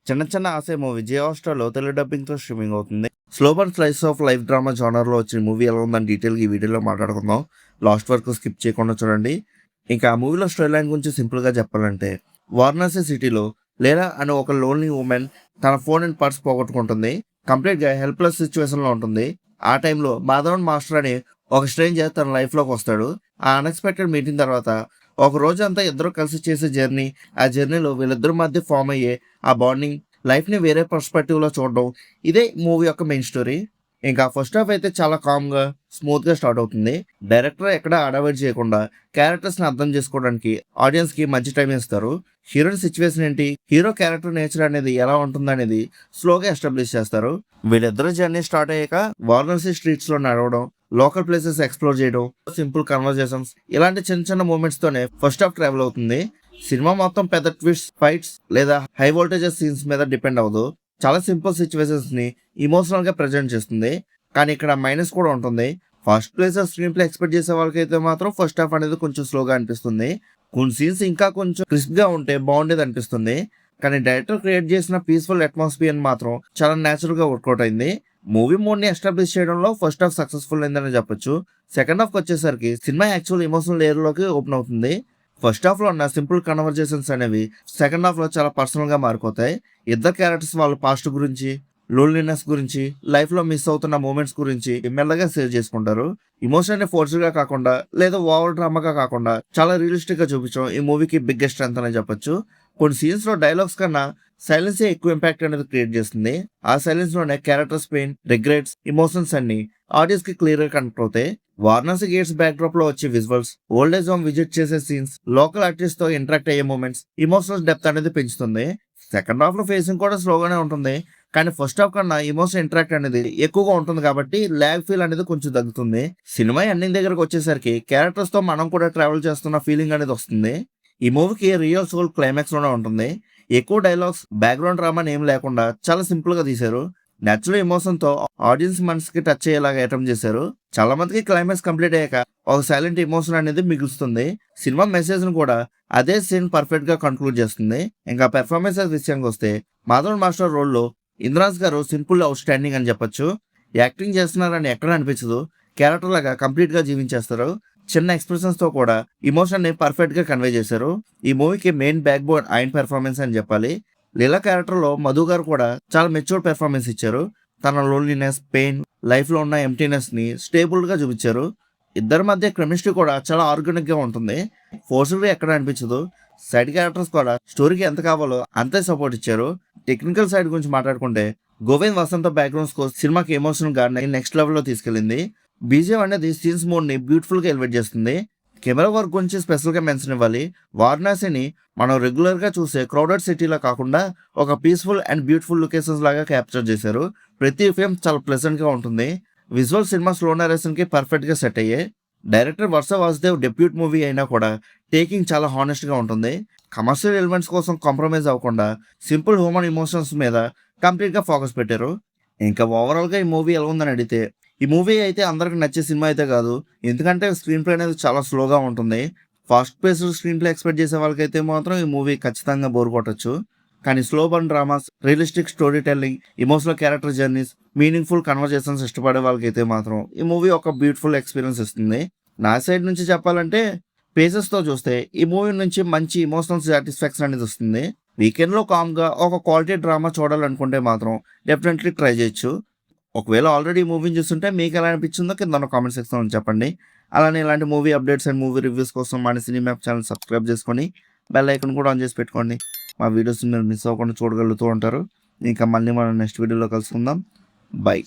చిన్న చిన్న ఆశ మూవీ జియో హాట్‌స్టార్‌లో తెలుగు డబ్బింగ్‌తో స్ట్రీమింగ్ అవుతుంది. Slow burn slice of life drama జోనర్‌లో వచ్చిన మూవీ ఎలా ఉందని డీటెయిల్‌గా ఈ వీడియోలో మాట్లాడుకుందాం. లాస్ట్ వరకు స్కిప్ చేయకుండా చూడండి. ఇంకా ఆ మూవీలో స్టోరీ లైన్ గురించి సింపుల్‌గా చెప్పాలంటే, వారణాసి సిటీలో లేలా అనే ఒక లోన్లీ వుమెన్ తన ఫోన్ అండ్ పర్స్ పోగొట్టుకుంటుంది. కంప్లీట్‌గా హెల్ప్‌లెస్ సిట్యుయేషన్‌లో ఉంటుంది. ఆ టైంలో మాధవన్ మాస్టర్ అని ఒక స్ట్రేంజర్ తన లైఫ్‌లోకి వస్తాడు. ఆ అన్‌ఎక్స్‌పెక్టెడ్ మీటింగ్ తర్వాత ఒక రోజంతా ఇద్దరు కలిసి చేసే జర్నీ, ఆ జర్నీలో వీళ్ళిద్దరి మధ్య ఫార్మ్ అయ్యే ఆ బాండింగ్, లైఫ్‌ని వేరే పర్స్పెక్టివ్‌లో చూడడం, ఇదే మూవీ యొక్క మెయిన్ స్టోరీ. ఇంకా ఫస్ట్ హాఫ్ అయితే చాలా కామ్‌గా, స్మూత్‌గా స్టార్ట్ అవుతుంది. డైరెక్టర్ ఎక్కడ హడావిడి చేయకుండా క్యారెక్టర్స్‌ని అర్థం చేసుకోవడానికి ఆడియన్స్‌కి మంచి టైం ఇస్తారు. హీరోయిన్ సిచ్యువేషన్ ఏంటి, హీరో క్యారెక్టర్ నేచర్ అనేది ఎలా ఉంటుందనేది స్లోగా ఎస్టాబ్లిష్ చేస్తారు. వీళ్ళిద్దరు జర్నీ స్టార్ట్ అయ్యాక వారణాసి స్ట్రీట్స్‌లో నడవడం, లోకల్ ప్లేసెస్ ఎక్స్‌ప్లోర్ చేయడం, సింపుల్ కన్వర్జేషన్స్ ఇలాంటి చిన్న చిన్న మూమెంట్స్ తోనే ఫస్ట్ హాఫ్ ట్రావెల్ అవుతుంది. సినిమా మొత్తం పెద్ద ట్విస్ట్, ఫైట్స్ లేదా హై వోల్టేజెస్ సీన్స్ మీద డిపెండ్ అవ్వదు. చాలా సింపుల్ సిచ్యువేషన్స్ ని ఎమోషనల్ గా ప్రెజెంట్ చేస్తుంది. కానీ ఇక్కడ మైనస్ కూడా ఉంటుంది. First place screen play expect చేసే వాళ్ళకైతే మాత్రం ఫస్ట్ హాఫ్ అనేది కొంచెం స్లోగా అనిపిస్తుంది. కొన్ని సీన్స్ ఇంకా కొంచెం క్రిస్ప్ గా ఉంటే బాగుండేది అనిపిస్తుంది. కానీ డైరెక్టర్ క్రియేట్ చేసిన పీస్ఫుల్ అట్మాస్ఫియర్ మాత్రం చాలా నేచురల్ గా వర్కౌట్ అయింది. మూవీ మోడ్ ని ఎస్టాబ్లిష్ చేయడంలో ఫస్ట్ హాఫ్ సక్సెస్ఫుల్ అయిందని చెప్పొచ్చు. సెకండ్ హాఫ్ వచ్చేసరికి సినిమా యాక్చువల్ ఎమోషనల్ లేయర్ లోకి ఓపెన్ అవుతుంది. ఫస్ట్ హాఫ్ లో ఉన్న సింపుల్ కన్వర్జేషన్స్ అనేవి సెకండ్ హాఫ్ లో చాలా పర్సనల్ గా మారిపోతాయి. ఇద్దరు క్యారెక్టర్స్ వాళ్ళ పాస్ట్ గురించి, లోన్లీనెస్ గురించి, లైఫ్ లో మిస్ అవుతున్న మూమెంట్స్ గురించి మెల్లగా షేర్ చేసుకుంటారు. ఎమోషన్ ని ఫోర్స్ గా కాకుండా లేదా ఓవర్ డ్రామాగా కాకుండా చాలా రియలిస్టిక్ గా చూపించడం ఈ మూవీకి బిగ్గెస్ట్ స్ట్రెంత్ అని చెప్పొచ్చు. కొన్ని సీన్స్ లో డైలాగ్స్ కన్నా సైలెన్స్ ఎక్కువ ఇంపాక్ట్ అనేది క్రియేట్ చేస్తుంది. ఆ సైలెన్స్ లోనే క్యారెక్టర్స్ పెయిన్, రిగ్రెట్స్, ఎమోషన్స్ అన్ని ఆడియన్స్ కి క్లియర్ గా కనెక్ట్ అవుతాయి. వారణాసి గేట్స్ బ్యాక్ డ్రాప్ లో వచ్చే visuals, old age home visit చేసే సీన్స్, లోకల్ ఆర్టిస్ట్ తో ఇంటరాక్ట్ అయ్యే మూమెంట్స్ ఎమోషనల్ డెప్త్ అనేది పెంచుతుంది. సెకండ్ హాఫ్ లో ఫేసింగ్ కూడా స్లోగానే ఉంటుంది. కానీ ఫస్ట్ హాఫ్ కన్నా ఎమోషన్ ఇంటరాక్ట్ అనేది ఎక్కువగా ఉంటుంది కాబట్టి లాగ్ ఫీల్ అనేది కొంచెం తగ్గుతుంది. సినిమా ఎండింగ్ దగ్గరకు వచ్చేసరికి క్యారెక్టర్స్ తో మనం కూడా ట్రావెల్ చేస్తున్న ఫీలింగ్ అనేది వస్తుంది. ఈ మూవీకి రియల్ సోల్ క్లైమాక్స్ లోనే ఉంటుంది. ఎక్కువ డైలాగ్స్, బ్యాక్గ్రౌండ్ డ్రామా ఏం లేకుండా చాలా సింపుల్ గా తీశారు. నేచురల్ ఎమోషన్ తో ఆడియన్స్ మనసుకి టచ్ అయ్యేలాగా అటెంప్ట్ చేశారు. చాలా మందికి క్లైమాక్స్ కంప్లీట్ అయ్యాక ఒక సైలెంట్ ఎమోషన్ అనేది మిగులుస్తుంది. సినిమా మెసేజ్ ను కూడా అదే సీన్ పర్ఫెక్ట్ గా కన్క్లూడ్ చేస్తుంది. ఇంకా పెర్ఫార్మెన్సెస్ విషయానికి వస్తే, మాధవన్ మాస్టర్ రోల్ లో ఇంద్రాజ్ గారు సింపుల్ అవుట్ స్టాండింగ్ అని చెప్పొచ్చు. యాక్టింగ్ చేస్తున్నారని ఎక్కడ అనిపించదు. క్యారెక్టర్ లాగా కంప్లీట్ గా జీవించేస్తారు. చిన్న ఎక్స్ప్రెషన్స్ తో కూడా ఎమోషన్ ని పర్ఫెక్ట్ గా కన్వే చేశారు. ఈ మూవీకి మెయిన్ బ్యాక్ బోన్ ఆయన పెర్ఫార్మెన్స్ అని చెప్పాలి. లీలా క్యారెక్టర్ లో మధు గారు కూడా చాలా మెచ్యూర్ పెర్ఫార్మెన్స్ ఇచ్చారు. తన లోన్లీనెస్, పెయిన్, లైఫ్ లో ఉన్న ఎంప్టీనెస్ ని స్టేబుల్ గా చూపించారు. ఇద్దరి మధ్య కెమిస్ట్రీ కూడా చాలా ఆర్గానిక్ గా ఉంటుంది. ఫోర్స్ఫుల్ గా ఎక్కడ అనిపించదు. సైడ్ క్యారెక్టర్స్ కూడా స్టోరీకి ఎంత కావాలో అంతే సపోర్ట్ ఇచ్చారు. టెక్నికల్ సైడ్ గురించి మాట్లాడుకుంటే, గోవింద్ వసంత బ్యాక్గ్రౌండ్ స్కోర్ సినిమాకి ఎమోషనల్ గా నెక్స్ట్ లెవెల్ లో తీసుకెళ్లింది. బీజిఎం అనేది సీన్స్ మోడ్ ని బ్యూటిఫుల్ గా ఎలివేట్ చేస్తుంది. కెమెరా వర్క్ గురించి స్పెషల్ గా మెన్షన్ ఇవ్వాలి. వారణాసిని మనం రెగ్యులర్ గా చూసే క్రౌడెడ్ సిటీలా కాకుండా ఒక పీస్ఫుల్ అండ్ బ్యూటిఫుల్ లొకేషన్స్ లాగా క్యాప్చర్ చేశారు. ప్రతి ఫిల్మ్ చాలా ప్లెజెంట్ గా ఉంటుంది. విజువల్ సినిమా స్లో నరేషన్ కి పర్ఫెక్ట్ గా సెట్ అయ్యాయి. డైరెక్టర్ వర్ష వాసుదేవ్ డెబ్యూట్ మూవీ అయినా కూడా టేకింగ్ చాలా హానెస్ట్ గా ఉంటుంది. కమర్షియల్ ఎలిమెంట్స్ కోసం కాంప్రమైజ్ అవ్వకుండా సింపుల్ హ్యూమన్ ఎమోషన్స్ మీద కంప్లీట్ గా ఫోకస్ పెట్టారు. ఇంకా ఓవరాల్ గా ఈ మూవీ ఎలా ఉందని అడిగితే, ఈ మూవీ అయితే అందరికి నచ్చే సినిమా అయితే కాదు. ఎందుకంటే స్క్రీన్ ప్లే అనేది చాలా స్లోగా ఉంటుంది. Fast paced screen play expect చేసే వాళ్ళకైతే మాత్రం ఈ మూవీ ఖచ్చితంగా బోర్ కొట్టచ్చు. కానీ slow burn dramas, realistic story telling, emotional character journeys, meaningful conversations ఇష్టపడే వాళ్ళకైతే మాత్రం ఈ మూవీ ఒక బ్యూటిఫుల్ ఎక్స్పీరియన్స్ ఇస్తుంది. నా సైడ్ నుంచి చెప్పాలంటే, పేసెస్తో చూస్తే ఈ మూవీ నుంచి మంచి ఎమోషనల్ సాటిస్ఫాక్షన్ అనేది వస్తుంది. వీకెండ్లో కామ్గా ఒక క్వాలిటీ డ్రామా చూడాలనుకుంటే మాత్రం డెఫినెట్లీ ట్రై చేయొచ్చు. ఒకవేళ ఆల్రెడీ మూవీని చూస్తుంటే మీకు ఎలా అనిపించిందో కింద కామెంట్ సెక్షన్లో చెప్పండి. అలానే ఇలాంటి movie updates and movie reviews కోసం మన సినిమా యాప్ ఛానల్ సబ్స్క్రైబ్ చేసుకొని బెల్ ఐకాన్ కూడా ఆన్ చేసి పెట్టుకోండి. మా వీడియోస్ మీరు మిస్ అవ్వకుండా చూడగలుగుతూ ఉంటారు. ఇంకా మళ్ళీ మనం నెక్స్ట్ వీడియోలో కలుసుకుందాం. బై.